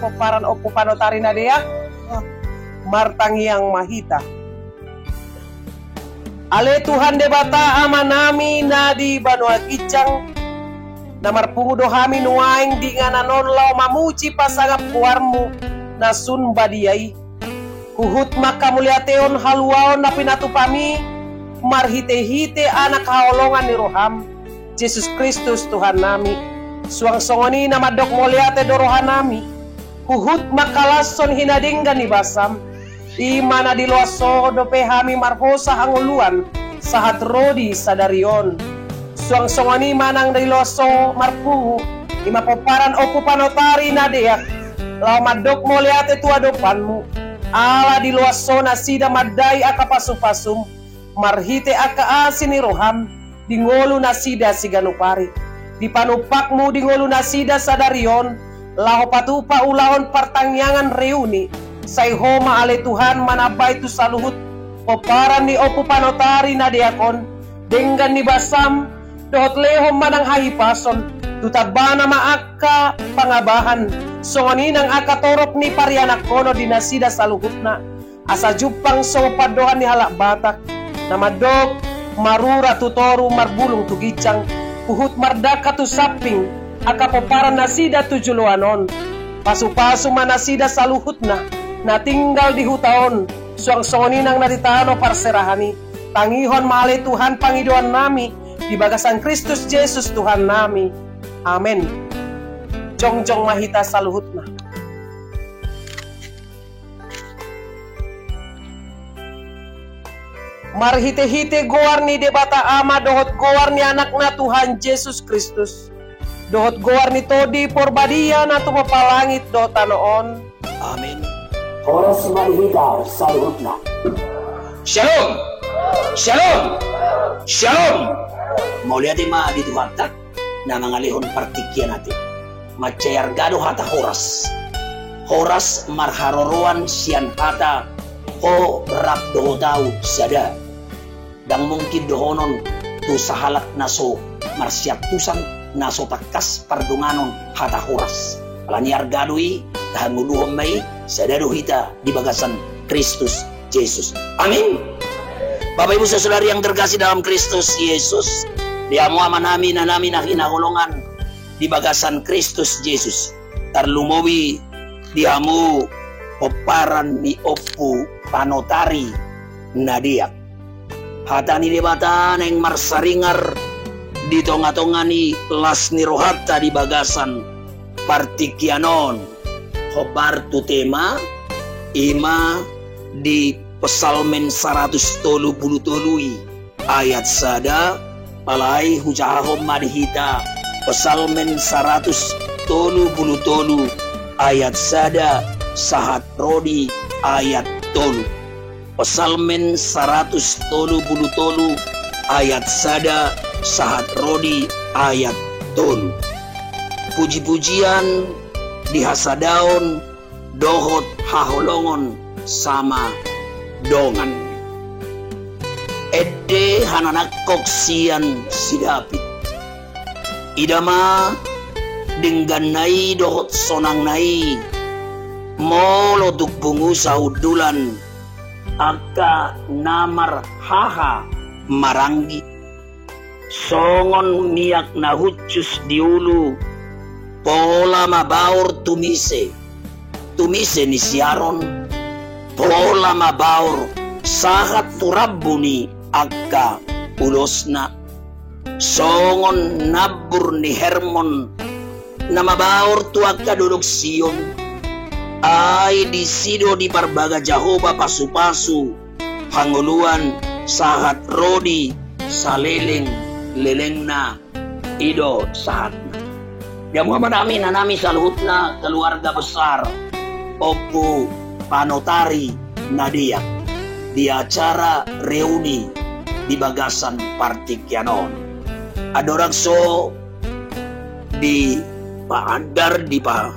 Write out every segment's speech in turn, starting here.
peparan opo panotari nadea martangiang mahita. Ale Tuhan debata amanami nadi banua kicang namar pungudo hami nuaing di ngananon lau mamuci pasangap kuarmu nasun badiai kuhut maka muliateon haluaon na pinatupami marhite-hite anak haolongan ni roham Yesus Kristus Tuhan nami suang songoni nama dok muliate dorohan nami kuhut makalason hinadinggan ni basam di mana di luaso dope hami marhosa hanguluan sahat rodi sadarion suang songoni manang di luaso marpungu ima poparan oku panotari nadeak lau madok moliate tua dopanmu ala di luaso nasida madai aka pasu-pasum marhite aka asini roham di ngolu nasida siganupari di panupakmu di ngolu nasida sadarion lau patupa ulaon pertangyangan reuni say homa ale Tuhan manabay tu saluhut poparan ni opu panotari na diakon denggan ni basam dohot lehom manang hahipason tutabana maaka pangabahan songoninang akatorok ni parianak kono dinasida saluhutna asa jupang sopadohan ni halak batak namadog marura tutoru marbulung tugicang puhut mardaka tu saping aka poparan nasida tujuluanon pasu-pasu manasida saluhutna na tinggal di hutaon suang soni nang naritano parserahani tangihon male Tuhan pangiduan nami di bagasan Kristus Yesus Tuhan nami amen. Jongjong mahita saluhutna marhite-hite goar ni debata ama dohot goar ni anak na Tuhan Yesus Kristus dohot goar ni todi porbadia na tumapalangit do tanoon amen. Oras marhita saluhutna. Shalom, shalom, shalom. Mauliati ma di Tuhan tak na mangalihon partikian natin. Macayar gado hata horas. Horas marharoruan sian hata ho rap dohotau sada. Dang mungkin dohonon tu sahalak naso marsiat tusan naso takas pardunganon hata horas. Alaniar gadoi tahanguluhom may sadaro hita di bagasan Kristus Yesus. Amin. Bapak Ibu Saudara yang terkasih dalam Kristus Yesus, diamu amanami na namin na kinahulungan di bagasan Kristus Yesus. Tarlumowi diamu peparan ni opu panotari nadiak. Hata ni debata neng marsaringar di tonga-tongani las ni rohata di bagasan partikianon khobar tu tema ima di pesalmen 133 ayat sada palai hujahom madhita pesalmen 133 ayat sada sahat rodi ayat tolu pesalmen 133 ayat sada sahat rodi ayat tolu. Puji-pujian dihasadaon dohot haholongon sama dongan ede hananak koksian sidapit idama denggan nai dohot sonang nai molo tuk bungu saudulan aka namar haha maranggi songon miak nahucus diulu pola mabaur tumise ni siaron pola mabaur sahat turabuni akka ulosna songon nabur ni Hermon nama baur tu akka duduk Sion ai di sido di parbaga Jahoba pasu-pasu hanguluan sahat rodi saleleng lelengna ido sahatna. Ya Muhammad amin anami saluhutna keluarga besar opu panotari nadia di acara reuni di bagasan partikianon adorakso di paandar di pa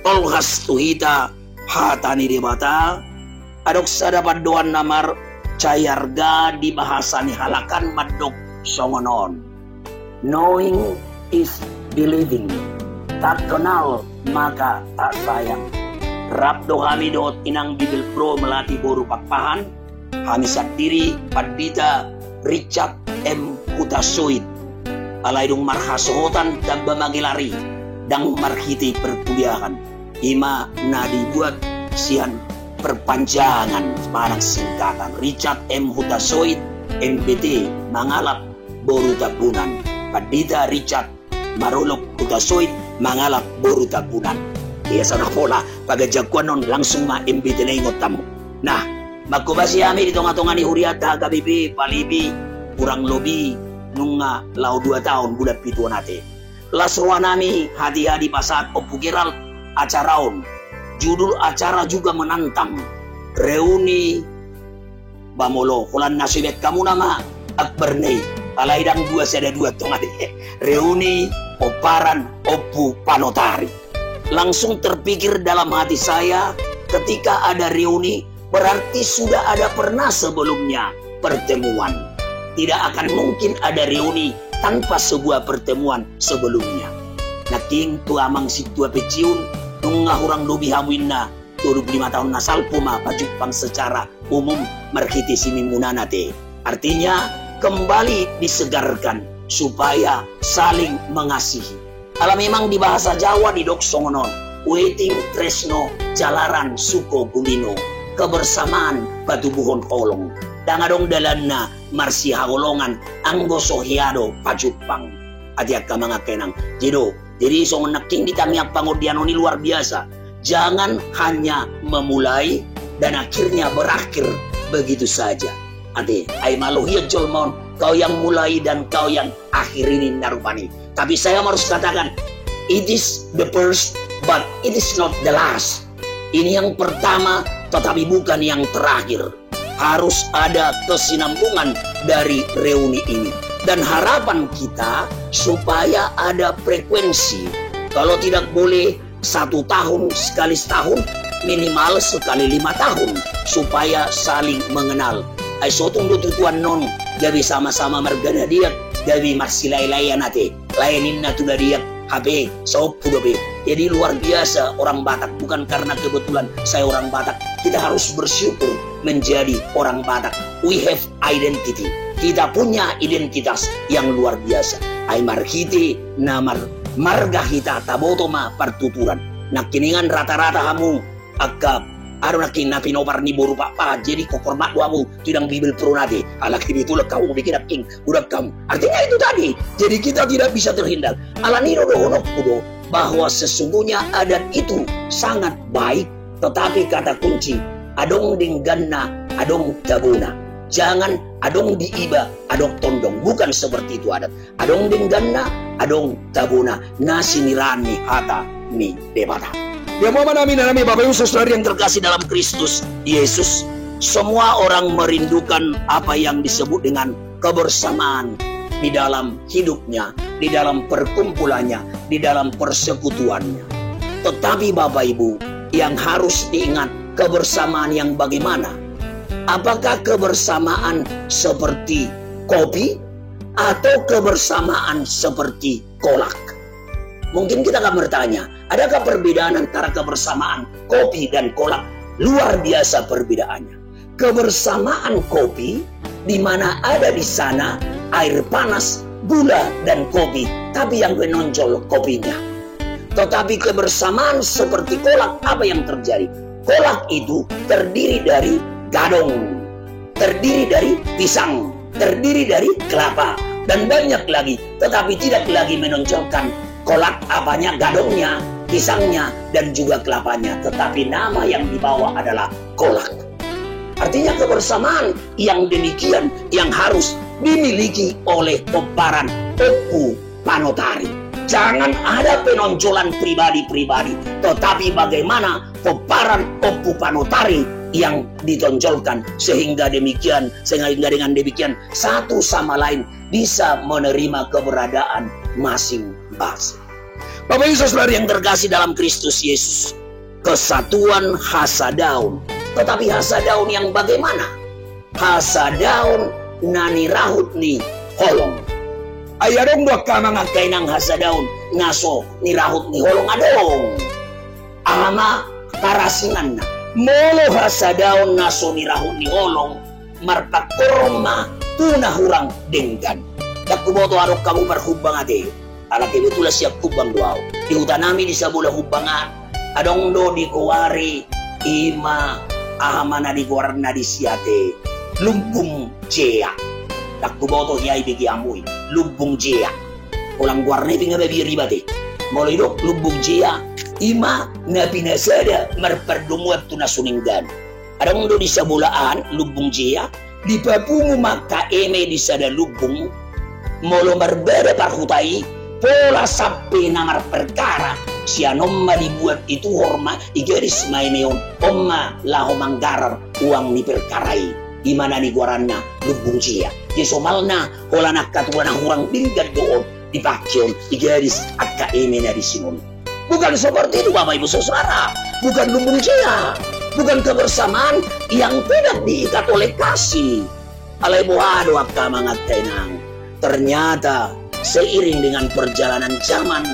tolhas tuhita hatani di mata adok sada paduan namar cayarga di bahasani halakan madok songonon knowing is believing tak kenal maka tak sayang Rabdo kami doot inang Bibil Pro melati boru pakpahan. Kami sendiri Pandita Richard M. Hutasoid. Alaidung marhasohotan dan bamagilari. Dang marhiti perkuliahan. Ima na dibuat sian perpanjangan semarang singkatan Richard M. Hutasoid MPT mangalap boru tabunan. Pandita Richard Marulok Hutasoid mangalap boru tabunan. Iya sana pola pagajaguan non langsung ma MPT na ingot tamu. Nah, magkubasi kami dito nga ni Huriata gabibi palibi kurang lobi nung lau 2 tahun bulan pituan natin. Lasruan nami hadi-hadi pasat opukiral acaraon. Judul acara juga menantang. Reuni Bamolo kulan nasibet kamu nama Akbar Nei. Alaidang 2 sada 2 tong ade. Reuni Oparan Opu Panotari. Langsung terpikir dalam hati saya ketika ada reuni berarti sudah ada pernah sebelumnya pertemuan. Tidak akan mungkin ada reuni tanpa sebuah pertemuan sebelumnya. Naking tu amang si tua peciun nungah orang dobi hamuinna 25 tahun nasal puma pajupang secara umum merhiti simimunanate. Artinya kembali disegarkan supaya saling mengasihi. Kalau memang di bahasa Jawa di Doksongonon, waiting tresno jalaran suko gulino, kebersamaan batu buhon kolong, dangadong dalanna marsi hagolongan anggo sohiado pajupang. Atiak ka mga kenang. Jadi so naking ditangyak pangodiano ni luar biasa. Jangan hanya memulai dan akhirnya berakhir begitu saja. Ade, ay maluhiya jolmon, kau yang mulai dan kau yang akhir ini narupani. Tapi saya harus katakan, it is the first, but it is not the last. Ini yang pertama, tetapi bukan yang terakhir. Harus ada kesinambungan dari reuni ini. Dan harapan kita supaya ada frekuensi. Kalau tidak boleh 1 tahun sekali setahun, minimal sekali 5 tahun. Supaya saling mengenal. Ay sotong tutuan non, gabi sama-sama margana dia, gabi marsilay-layan nate. Layanin na tuh dari HP, sop pudobe. Jadi luar biasa orang Batak. Bukan karena kebetulan saya orang Batak. Kita harus bersyukur menjadi orang Batak. We have identity. Kita punya identitas yang luar biasa. Ay marhiti namar marga hita tabotoma partuturan. Nakiningan rata-rata kamu agak Aro nakin na pinopar ni boru papa jadi kokormat wamu tidang Bibil Pro nate ala kibitulah kamu bikin aking budak kamu. Artinya itu tadi. Jadi kita tidak bisa terhindar. Ala niro dohonok kudo bahwa sesungguhnya adat itu sangat baik, tetapi kata kunci adong dingganna adong tabuna. Jangan adong diiba adong tondong, bukan seperti itu adat. Adong dingganna adong tabuna nasi nirani hata mi debata. Ya mohon amin Bapak Ibu Saudara yang terkasih dalam Kristus Yesus. Semua orang merindukan apa yang disebut dengan kebersamaan di dalam hidupnya, di dalam perkumpulannya, di dalam persekutuannya. Tetapi Bapak Ibu, yang harus diingat kebersamaan yang bagaimana? Apakah kebersamaan seperti kopi atau kebersamaan seperti kolak? Mungkin kita akan bertanya, adakah perbedaan antara kebersamaan kopi dan kolak? Luar biasa perbedaannya. Kebersamaan kopi, di mana ada di sana air panas, gula, dan kopi, tapi yang menonjol kopinya. Tetapi kebersamaan seperti kolak, apa yang terjadi? Kolak itu terdiri dari gadong, terdiri dari pisang, terdiri dari kelapa, dan banyak lagi. Tetapi tidak lagi menonjolkan kolak apanya, gadongnya, pisangnya, dan juga kelapanya. Tetapi nama yang dibawa adalah kolak. Artinya kebersamaan yang demikian yang harus dimiliki oleh peparan Opu Panotari. Jangan ada penonjolan pribadi-pribadi, tetapi bagaimana peparan Opu Panotari yang ditonjolkan sehingga dengan demikian satu sama lain bisa menerima keberadaan masing-masing. Bapak Ibu Saudara yang terkasih dalam Kristus Yesus, kesatuan hasadaun. Tetapi hasadaun yang bagaimana? Hasadaun nani rahut ni holong. Ayadong dua kamang kainang hasadaun ngaso ni rahut ni holong adong. Ama karasingan na molo hasadaon na sonirahon ni holong marpakorma tuna hurang denggan dakuboto arok kamu marhubang ade alaki betula siap hubang doaw di hutan nami di sabula hubangan adong do di kuwari ima ahamana di kuwarna di siate lumbung jea dakuboto hiyay bigi amuy lumbung jea ulang kuwarna ipinga babi ribate molo idok lumbung jea ima na pinasada marpardumuat tu na suninggan. Adang do di sabulaan lubung jia di papungu maka eme di sada lubung molo marbada parhutai pola sampai namar perkara si anomma dibuat itu horma igaris maineon omma laho manggarar uang ni perkarai di mana ni guaranna lubung jia di somalna hola nak katuan hurang tinggal doon di pakion igaris akka eme na di sinun. Bukan seperti itu Bapak Ibu Saudara, bukan lumbung jia, bukan kebersamaan yang tidak diikat oleh kasih. Alai buhado akka mangat tenang. Ternyata seiring dengan perjalanan zaman,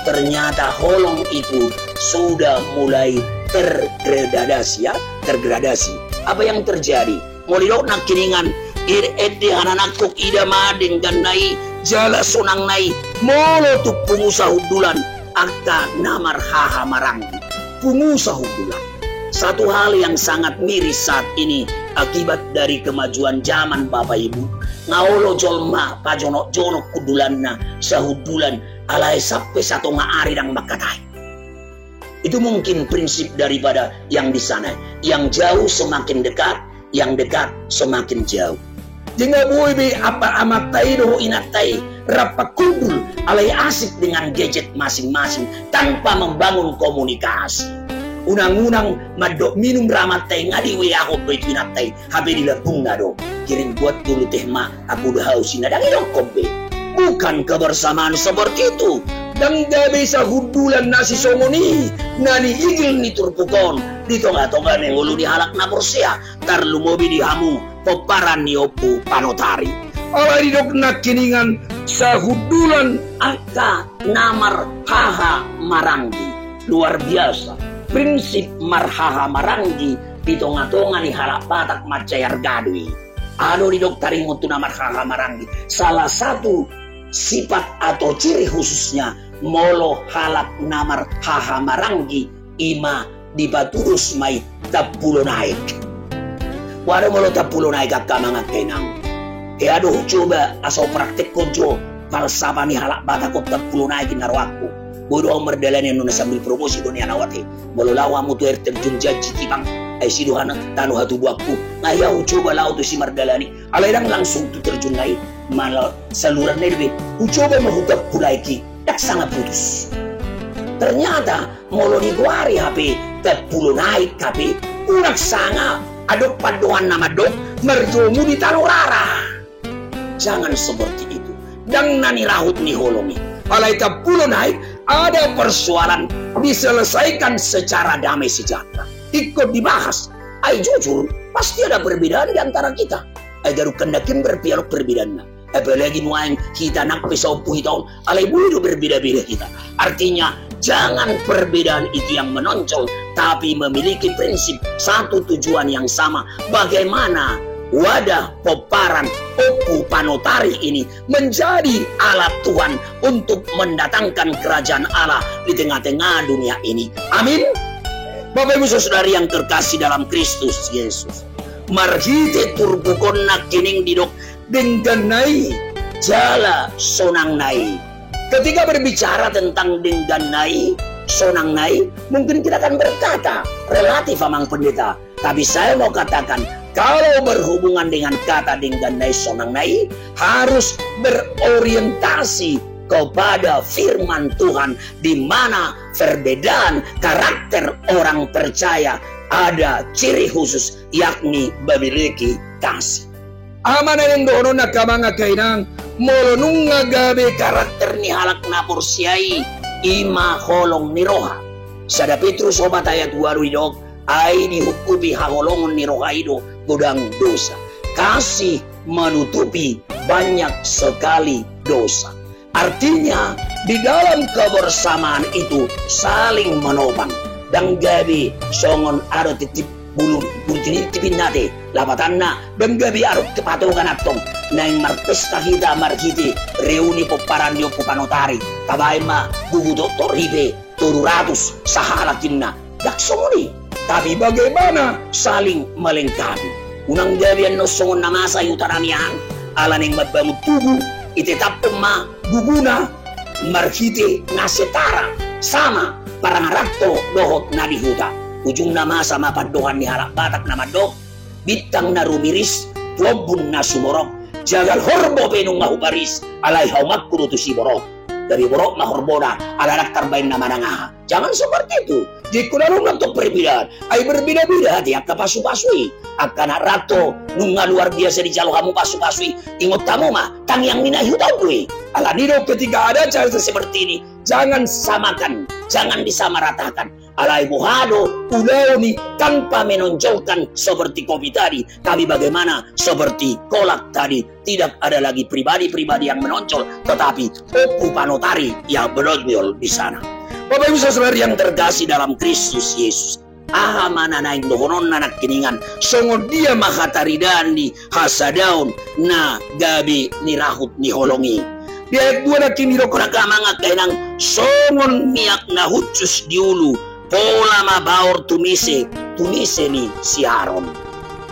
ternyata holong itu sudah mulai tergradasi ya, tergradasi. Apa yang terjadi? Molidok nak kiningan ede hananakuk ida mading dan nai jala sonang nai molo tu pengusaha hudulan akka namar haha maranggi pengusaha hudulan. Satu hal yang sangat miris saat ini akibat dari kemajuan zaman Bapak Ibu ngawolo jolma pajono jono kudulanna sahudulan alai sampai satu ngaari dang makatai. Itu mungkin prinsip daripada yang di sana. Yang jauh semakin dekat, yang dekat semakin jauh. Jangan boleh be apa amat taido inatai rapat kumpul alai asik dengan gadget masing-masing tanpa membangun komunikasi. Unang-unang madok minum ramat teh ngadi we ako betu inatai habe di labung ngado kirim buat dulu teh ma aku udah haus inadang idok kombe. Bukan kebersamaan seperti itu. Dan gak bisa hudulan nasi somoni nani igil ni turpukon di tonga-tonga yang ulu dihalak na porsia tar lumobi di hamu peparan ni opu panotari ala di dok nak kiningan sahudulan akka namar haha maranggi luar biasa prinsip marhaha maranggi di tonga-tonga ni halak patak macayar gadui ado di dok taringutu namar haha maranggi salah satu sifat atau ciri khususnya molo halak namar haha maranggi ima di baturus mai tapulo naik. Wada molo tapulo naik akka mangat kenang. Aduh coba asal praktek konjo falsafah ni halak batakot tapulo naik narwaku. Bodo ang merdalan yang nuna sambil promosi dunia nawate. Molo lawa mutu air terjun jaji kibang. Ay siduhana tanu hatu buakku. Ngayaw coba lau tu si merdalani. Alairang langsung tu terjun naik. Malah saluran nerve. Ucoba mahutap pulai ki. Tak sangat putus. Ternyata molo di guari HP terpuluh naik HP unak sanga adok paduan nama dok merjomu di talurara. Jangan seperti itu. Dan nani rahut ni holongi. Alai terpuluh naik ada persoalan diselesaikan secara damai sejahtera. Ikut dibahas. Ay jujur pasti ada perbedaan di antara kita. Ay garu kendakin berpialok perbedaan. Apalagi nuaing kita nak pisau puhitaun alai bulu berbeda-beda kita. Artinya jangan perbedaan itu yang menonjol, tapi memiliki prinsip satu tujuan yang sama. Bagaimana wadah peparan opu panotari ini menjadi alat Tuhan untuk mendatangkan kerajaan Allah di tengah-tengah dunia ini. Amin. Bapak Ibu Saudari yang terkasih dalam Kristus Yesus. Marhite turbukon nak kining didok dengganai jala sonang nai. Ketika berbicara tentang dengganai sonang nai, mungkin kita akan berkata relatif amang pendeta. Tapi saya mau katakan kalau berhubungan dengan kata dengganai sonang nai harus berorientasi kepada firman Tuhan di mana perbedaan karakter orang percaya ada ciri khusus yakni memiliki kasih. Amana yang dono nakamanga kainang molo nunga gabe karakter ni halak na porsiai ima holong ni roha. Sada Petrus obat ayat 2 idok ay dihukumi haholongon ni roha ido godang dosa. Kasih menutupi banyak sekali dosa. Artinya di dalam kebersamaan itu saling menopang. dan gabi songon aro titip bulu tipin nate lapatanna dan gabi aro kepatungan atong naing marpesta kita marhiti reuni poparan yo pupanotari tabay ma gugu doktor hibe 700 sahalakinna daksoni. Tapi bagaimana saling melengkapi? Unang gabi no songon namasa yutaramian alaning mabangun tubuh itetap ma guguna marhiti nasetara sama parang rakto dohot na dihuta. Ujung nama sama padohan ni halak batak nama dok bintang na rumiris plobun na sumorok jagal horbo benung mahubaris alay haumak kurutu si borok dari borok mahorboda alanak tarbain nama nangaha. Jangan seperti itu. Di kunarung untuk perbedaan ay berbeda-beda tiap kapasu-pasui akan rato nunga luar biasa di jalo kamu pasu-pasui ingot kamu mah tang yang minahi tau gue ala nido ketika ada cara seperti ini jangan samakan, jangan disamaratakan. Alai buhado ulauni tanpa menonjolkan seperti kopi tadi. Tapi bagaimana seperti kolak tadi tidak ada lagi pribadi-pribadi yang menonjol, tetapi Opu Panotari yang menonjol di sana. Bapak Ibu Saudara yang terkasih dalam Kristus Yesus. Aha mana naik dohonon nanak kiningan songon dia mahataridandi hasadaun na gabi ni rahut ni holongi. Di ayat 2 na kini rokona kamanga kainang songon miak na hucus diulu pola mabaur tumise ni si Aaron.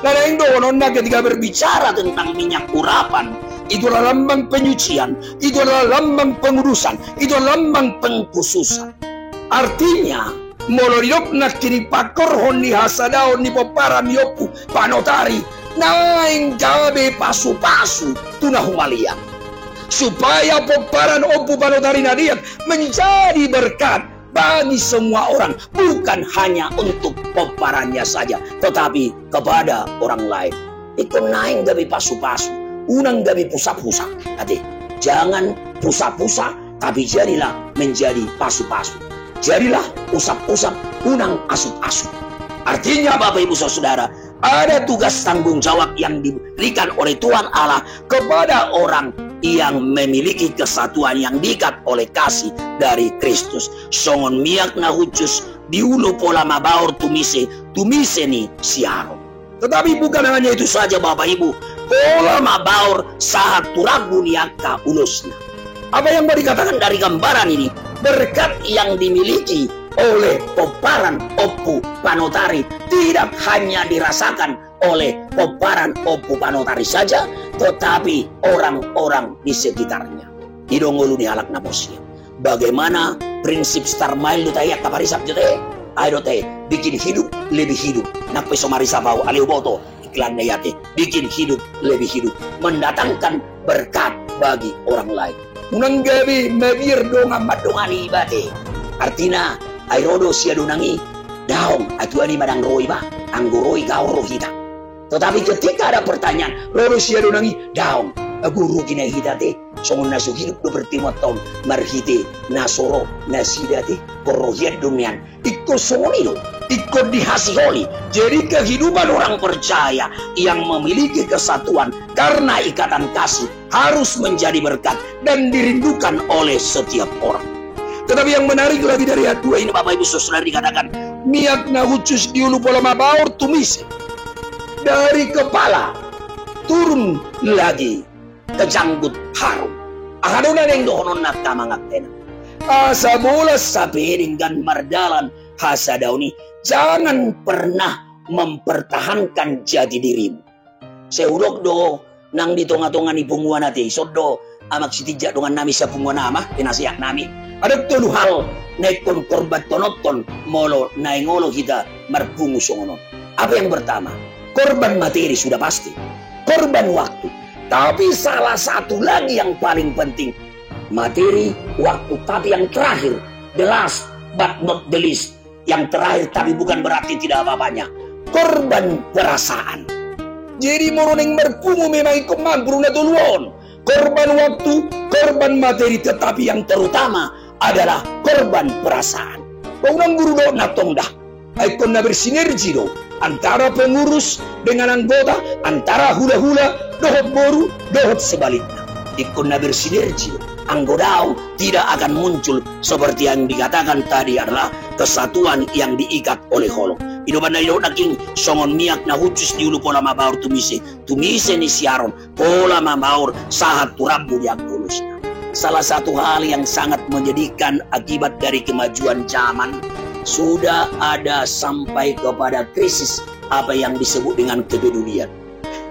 Karena itu nona ketika berbicara tentang minyak urapan, itu adalah lambang penyucian, itu adalah lambang pengudusan, itu adalah lambang pengkhususan. Artinya, moloriyok na kini pakor honi hasadao ni poparan yopu panotari naing gabe pasu-pasu tunah humalian. Supaya poparan Opu Panotari nadian menjadi berkat bagi semua orang, bukan hanya untuk poparannya saja, tetapi kepada orang lain. Itu naing gabi pasu-pasu, unang gabi pusap-pusap. Hati, jangan pusap-pusap, tapi jadilah menjadi pasu-pasu. Jadilah usap-usap, unang asut-asut. Artinya Bapak Ibu Saudara, ada tugas tanggung jawab yang diberikan oleh Tuhan Allah kepada orang yang memiliki kesatuan yang diikat oleh kasih dari Kristus. Songon miak na hucus diulu pola mabaur tumise ni si Aaron. Tetapi bukan hanya itu saja Bapak Ibu, pola mabaur sahat turagu niaka ulusna. Apa yang dikatakan dari gambaran ini? Berkat yang dimiliki oleh poparan Opu Panotari tidak hanya dirasakan oleh poparan Opu Panotari saja, tetapi orang-orang di sekitarnya. Idongolu di halak naposnya. Bagaimana prinsip Star Mile itu tayak kaparisap jote? Ayo teh bikin hidup lebih hidup. Nak peso marisa bau aleu boto iklan yate bikin hidup lebih hidup, mendatangkan berkat bagi orang lain. Unang gabi mabir dong amat dongani bate. Artinya airodo sia donangi daong atuani madang roi ba angguroi kau rohita. Tetapi ketika ada pertanyaan rodo sia donangi daong guru kina hidate songon nasu hidup do bertimotong marhite nasoro nasidate korohiat dunian ikut songon itu ikut dihasiholi. Jadi kehidupan orang percaya yang memiliki kesatuan karena ikatan kasih harus menjadi berkat dan dirindukan oleh setiap orang. Tetapi yang menarik lagi dari ayat 2 ini Bapak Ibu Saudara dikatakan miak na hucus diulu pola mabaur tumis dari kepala turun lagi ke janggut harum. Ahadona yang dohonon na tamangat tena. Asa bola sapiring dan mardalan hasadauni. Jangan pernah mempertahankan jati dirimu. Seudok do nang ditonga-tonga ni punguan nati sodo amak sitijak dengan nami sa punguan nama pinasiak nami. Ada tulu hal naikon korban tonoton molo naingolo kita marpungu songonon. Apa yang pertama? Korban materi sudah pasti. Korban waktu. Tapi salah satu lagi yang paling penting. Materi, waktu. Tapi yang terakhir. The last but not the least. Yang terakhir tapi bukan berarti tidak apa-apanya. Korban perasaan. Jadi moroneng marpungu memang ikut mampu na tuluon. Korban waktu, korban materi. Tetapi yang terutama adalah korban perasaan. Orang guru do natong dah. Aikon na bersinergi do. Antara pengurus dengan anggota, antara hula-hula, dohot boru, dohot sebaliknya. Ikon na bersinergi do. anggodau tidak akan muncul seperti yang dikatakan tadi adalah kesatuan yang diikat oleh holong. Ino banda ino naking songon miak na hutus di ulu pola mabaur tumise ni siaron pola mabaur sahat turabu yang tulusnya. Salah satu hal yang sangat menjadikan akibat dari kemajuan zaman sudah ada sampai kepada krisis apa yang disebut dengan kepedulian.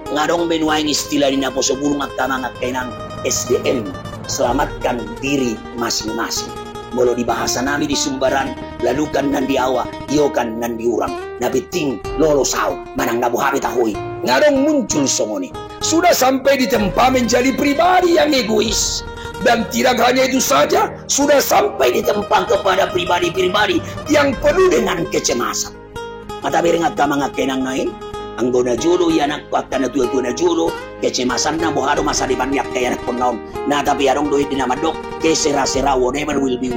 Ngadong benuaing istilah di napo sebelum magkamang kainan SDM, selamatkan diri masing-masing. Molo di bahasa nami di Sumbaran, lalukan nan diawa, iokan nan diurang, nabiting lolo sao, manang nabuhabi tahui. Ngadong muncul songoni. Sudah sampai di tempat menjadi pribadi yang egois. Dan tidak hanya itu saja, sudah sampai di tempat kepada pribadi-pribadi yang penuh dengan kecemasan. Mata beringat kamang kenang nain, anggona julu ya nak waktu na tua na julu kecemasan na bohado masa depan yak kaya nak ponaun na tapi arong doit dinamadok ke sera whatever will be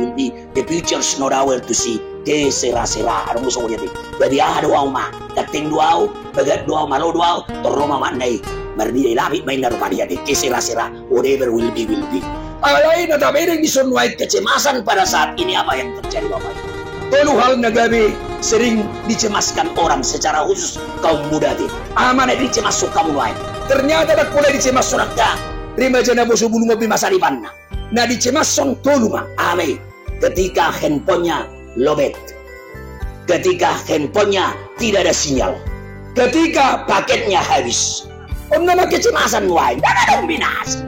the future's not our to see ke sera arong gusto ko niya jadi doaw ma dating doaw bagat doaw malo doaw toroma manay mardi labi main narupa dia ke sera whatever will be alay na tapi rin disunwait kecemasan pada saat ini apa yang terjadi Bapak. Tolu hal nagabi sering dicemaskan orang secara khusus kaum muda ti. Aman dicemas kamu lain. Ternyata tak boleh dicemas suraka. Terima jana bosu bulu mobil masa depan. Nah dicemas song tolu mah. Ame. Ketika handphonenya lobet. Ketika handphonenya tidak ada sinyal. Ketika paketnya habis. Nama kecemasan lain. Dan ada binasa.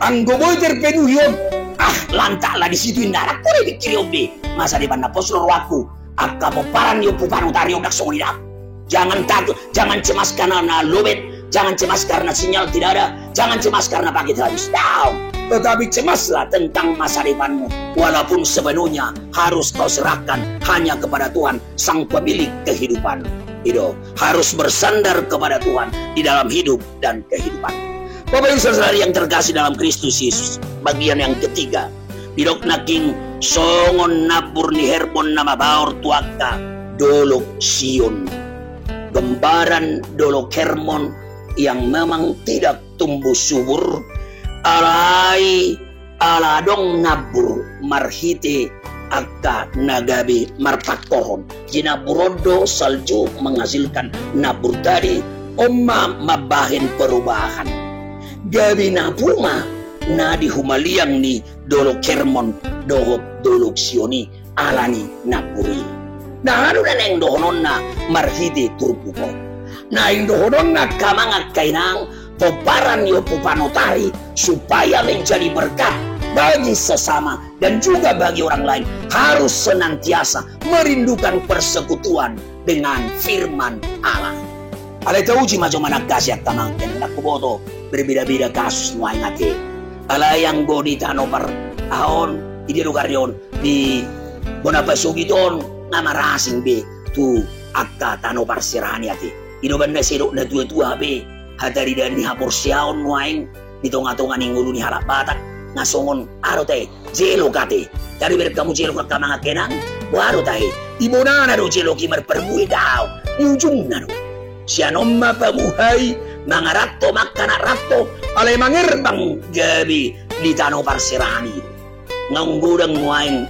Anggoboy terpenuhi lantaklah di situ indah. Aku boleh pikir obe. Masa depan na poslor waku akka mo paran yung pupano tayo naksonida. Jangan takut, jangan cemas karena lobet, jangan cemas karena sinyal tidak ada, jangan cemas karena paket habis. Tetapi cemaslah tentang masa depanmu, walaupun sepenuhnya harus kau serahkan hanya kepada Tuhan sang pemilik kehidupan. Itu harus bersandar kepada Tuhan di dalam hidup dan kehidupan. Bapak Ibu Saudara yang terkasih dalam Kristus Yesus, bagian yang ketiga. Bidok naking songon nabur ni herbon nama baur tuaka dolok Sion. Gambaran dolok Hermon yang memang tidak tumbuh subur. Alai aladong nabur marhite akka nagabi marpak pohon. Jina burodo salju menghasilkan nabur tadi. Oma mabahin perubahan. Gabi nabuma na di humaliang ni dolok Hermon dohot dolok Sioni alani napuri. Na ano na neng dohonon na marhide turpuko. Na yung dohonon na kamangat kainang peparan yo pupanotari supaya menjadi berkat bagi sesama dan juga bagi orang lain. Harus senantiasa merindukan persekutuan dengan firman Allah. Alay tauji majo managkasya kamang nakuboto berbeda-beda kasus nuay ngati. Alay yang godi tano par ahon di lugar yon di Bonapasugiton ngamarasing be tu akka tano par sirani ati. Ino banda sirok na tua-tua be hatari dan ni hapor siaon nuaing ditonga-tonga ning ulu ni halak batak ngasongon aro tay jelo kate. Dari berkamu jelo ka mga kenang waro tay. Ibona na do jelo ki marperbuhi daw. Ujung na do. Sianom mapamuhay mga rato makana rato alay mangirbang gabi di tano parsirani nganggudang nuaing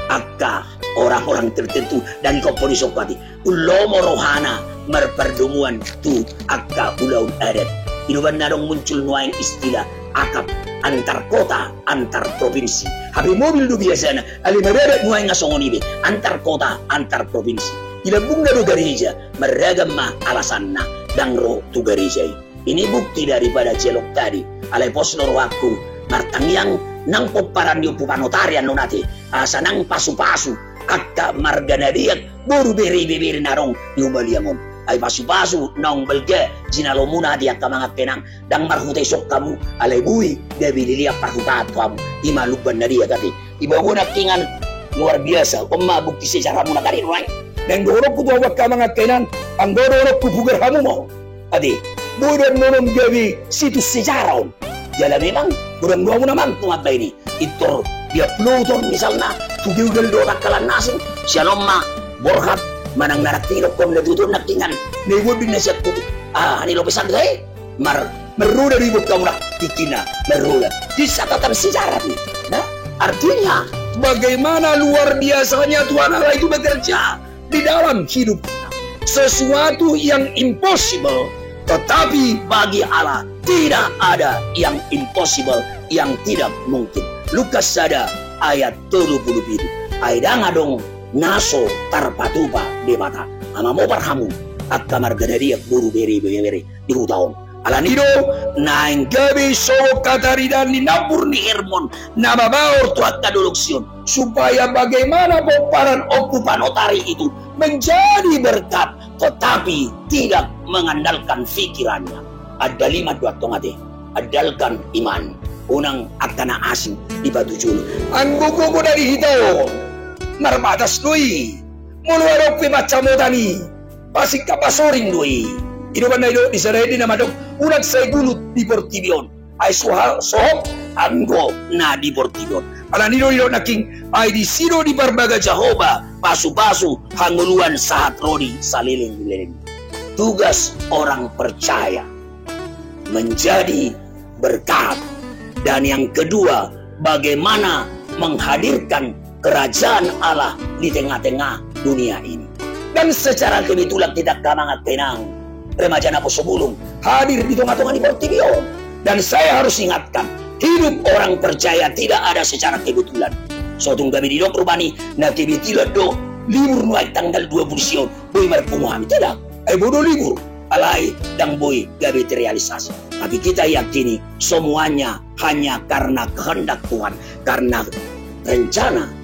akka orang-orang tertentu dan komponisok pati ulomo rohana merperdumuan tu akka ulaun adat inuban narong muncul nuaing istilah akap antar kota antar provinsi habi mobil do biasa na alimadadat nuaing ngasongon ibe antar kota antar provinsi ilabung na do gereja meragam mah alasan na dangro tu gereja ini bukti daripada jelok tadi alay poslor waktu martangyang nang peparan yung pupanotarian no nati sanang pasu-pasu akka marganadiak buru beri-beri narong yung baliamon ay pasu-pasu nang belga jinalo muna di akka mga penang dang marhutay sok kamu alay bui gabi liliak parhutat kamu imaluban na dia kati iba ko nakingan luar biasa bukti sejarah muna tadi right dan dorok ko tuwag ka mga kenan ang dorok ko bugar hamu mo adi budan monom gabi situs sejarah jala memang budan dua naman tungabay ni ito dia Pluton misalnya tugiugal do nakalan nasin shalom ma borhat manang naratilok kom na dudon nakingan newod din na siya tuti hanilo pesan day meruda di buka ulah dikina meruda di catatan sejarah nih. Nah, artinya bagaimana luar biasanya Tuhan Allah itu bekerja di dalam hidup kita. Sesuatu yang impossible, tetapi bagi Allah tidak ada yang impossible, yang tidak mungkin. Lukas sada ayat 27. Aidang adong naso tarpatupa debata. Ama mo parhamu at kamar ganaria buru beri di hutaon. Alanido naing gabi so kataridan ni nabur ni Hermon nababaor tuat kaduluksyon supaya bagaimana boparan okupanotari itu menjadi berkat tetapi tidak mengandalkan pikirannya. Ada 5 dua tongate adalkan iman unang akana asing di batu julu ang buku dari hitaw marbatas dui muluarok pe macamotani pasik kapasoring dui. Inuman na ito, isaray din naman dok, unag sa gulut di Portibion. Ay sohok, anggo na di Portibion. Alam nilo naking ay di sino di Barbaga Jehovah, pasu-pasu, hanguluan sahat rodi sa liling-liling. Tugas orang percaya menjadi berkat. Dan yang kedua, bagaimana menghadirkan kerajaan Allah di tengah-tengah dunia ini. Dan secara kebetulan tidak kamangat tenang. Remaja na po sebelum hadir di tengah-tengah di Portibion. Dan saya harus ingatkan, hidup orang percaya tidak ada secara kebetulan. Suatu gabi di dong perbani, na kebetulan do libur nuai tanggal 20 Sion, boy marpumuhami tidak. Bodoh libur, alai dan boy gabi terrealisasi. Tapi kita yakini semuanya hanya karena kehendak Tuhan, karena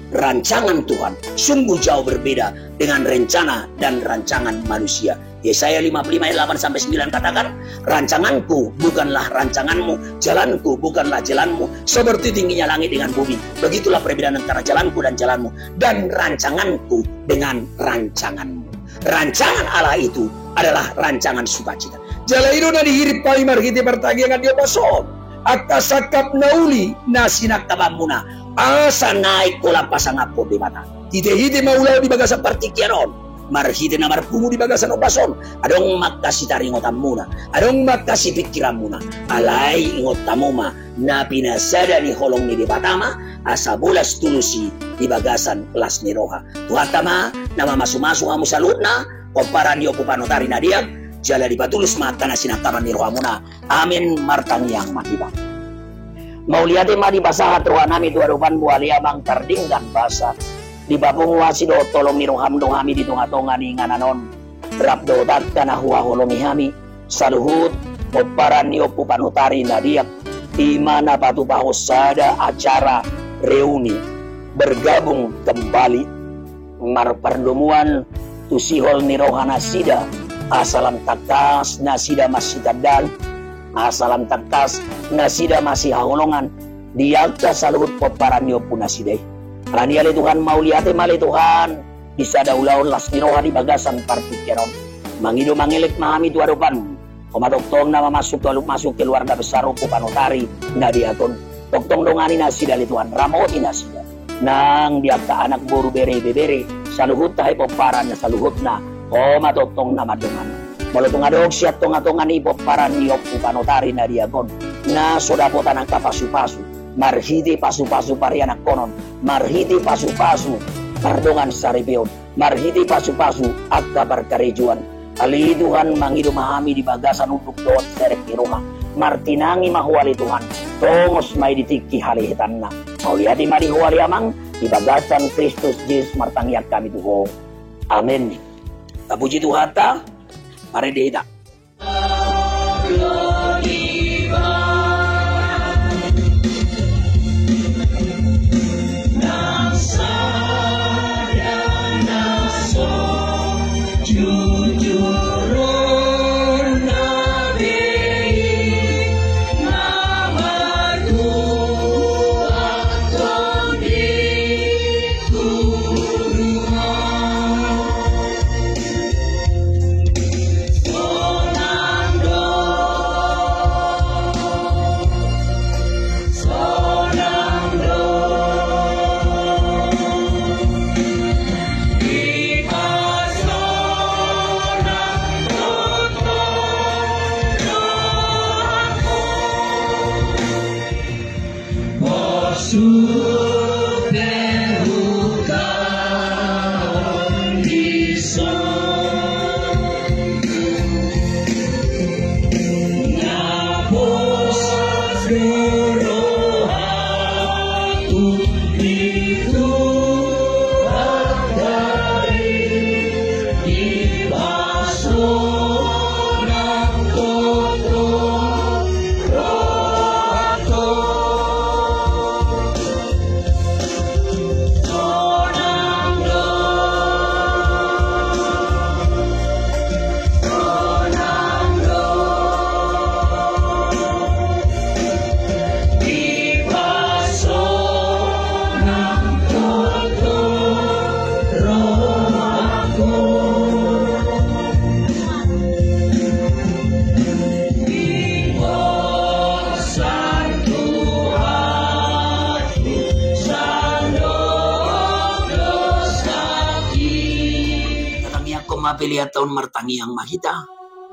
rancangan Tuhan sungguh jauh berbeda dengan rencana dan rancangan manusia. Yesaya 55 ayat 8-9 katakan, rancanganku bukanlah rancanganmu, jalanku bukanlah jalanmu, seperti tingginya langit dengan bumi. Begitulah perbedaan antara jalanku dan jalanmu, dan rancanganku dengan rancanganmu. Rancangan Allah itu adalah rancangan sukacita. Jala itu na dihirip palimar hiti pertagiangan dia pason. Atas sakap nauli nasinak tabamuna. Asa naik kola pasang apo di mata. Hite-hite maulau di bagasan partikiaron. Marhite na marpumu di bagasan opason. Adong makasi taringotam muna. Adong makasi pikiran muna. Alay ingotamuma na pinasada ni holong ni di batama. Asa bolas tulusi di bagasan kelas ni roha. Tuhatama nama masu-masu amu salutna. Komparan di okupanotari na diag. Jala di batulus mata na sinakaman ni roha muna. Amin martang yang makiba. Mauliate ma di basahat roha nami tuarupan buali abang tardinggan basa. Di babong wasi do tolong niroham do hami di tunga-tunga ni ngananon rap do dat kana huwa holomi hami saluhut oparan ni opu panutari na diak di mana batu bahosada acara reuni bergabung kembali marpertemuan tusihol nirohana sida asalam takas nasida masih tadal asalam takas nasida masih haholongan diakta saluhut oparan ni opu nasidai. Rani ali Tuhan mau lihat mali Tuhan bisa daulaun las niroha di bagasan partikiron mangido mangilik mahami tuarupan komadoktong nama masuk ke luar da besar rupu panotari na diaton doktong dongani nasi dari Tuhan ramoti nasi nang diakta anak boru bere saluhut tahe poparan saluhut na komadoktong nama dengan molo tungadok siat tonga-tongan ipo paran niop panotari na diaton na sodapotan ang kapasu-pasu marhiti pasu-pasu parianak konon marhiti pasu-pasu pardongan saribeon marhiti pasu-pasu akka berkarejuan ali Tuhan mangido mahami di bagasan untuk doot derek iroha martinangi mahuali Tuhan tongos may ditiki halihitan na mauliati marihuali amang di bagasan Kristus Yesus martangyak kami Tuhan amin kapuji Tuhan ta mari dihita Oh mapiliat taon martangi ang mahita.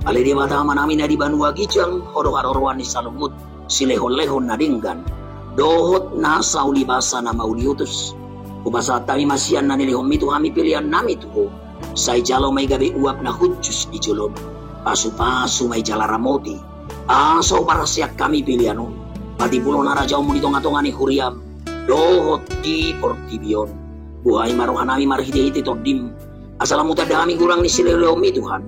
Ali di mata manami na di banwa gijang horo harorwan ni salumut silehon-lehon na dinggan. Dohot na sa ulibasa na mauliutos. Kumasa tami masiyan na nilihom ito kami pilihan nami tuho. Sa ijalo may gabi uap na hudjus di julod. Pasu-pasu may jala ramoti. Asaw para siyak kami pilihan nun. Pati pulo na rajaw mo nito nga ni Huriam. Dohot di portibion. Buhay maruhan nami marhiti-hiti tordim. Asalam muta dami kurang ni sililihom ituhan.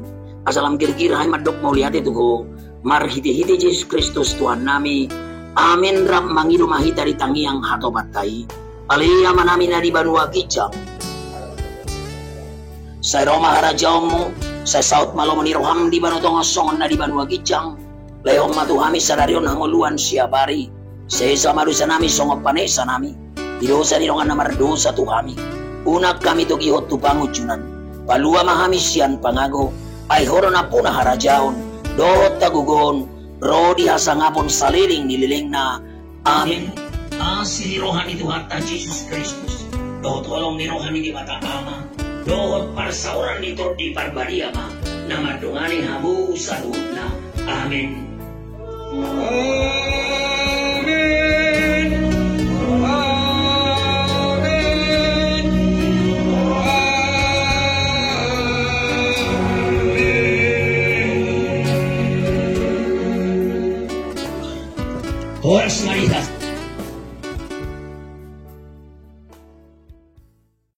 Asalam kira-kira ay madok mo lihat itu ko. Marhiti-hiti Jesus Kristus Tuhan nami. Amin ram mangilu mahita di tangiang hato batay. Aliyah manami na di banwa kijang. Sa Roma harajaw mo. Sa South Malo maniroham di banu tongasongan na di banwa kijang. Lehom matuhami sa raryon hanguluan siya bari. Sa isa marusa nami songop panesa nami. Didosa nirongan na mardosa tuhami. Unak kami to gihot tu pangujunan. Palua mahami siyan pangago. Ay horo na po na harajaon. Dohot tagugon. Rodi hasangapon saliling nililing na. Amin. Si nirohan ni Tuhan ta Jesus Kristus. Dohot holong nirohan ni mata ama. Dohot para sa oran nito di parbaria ma. Na madunganing habu sa na. Amin. Amen. Oras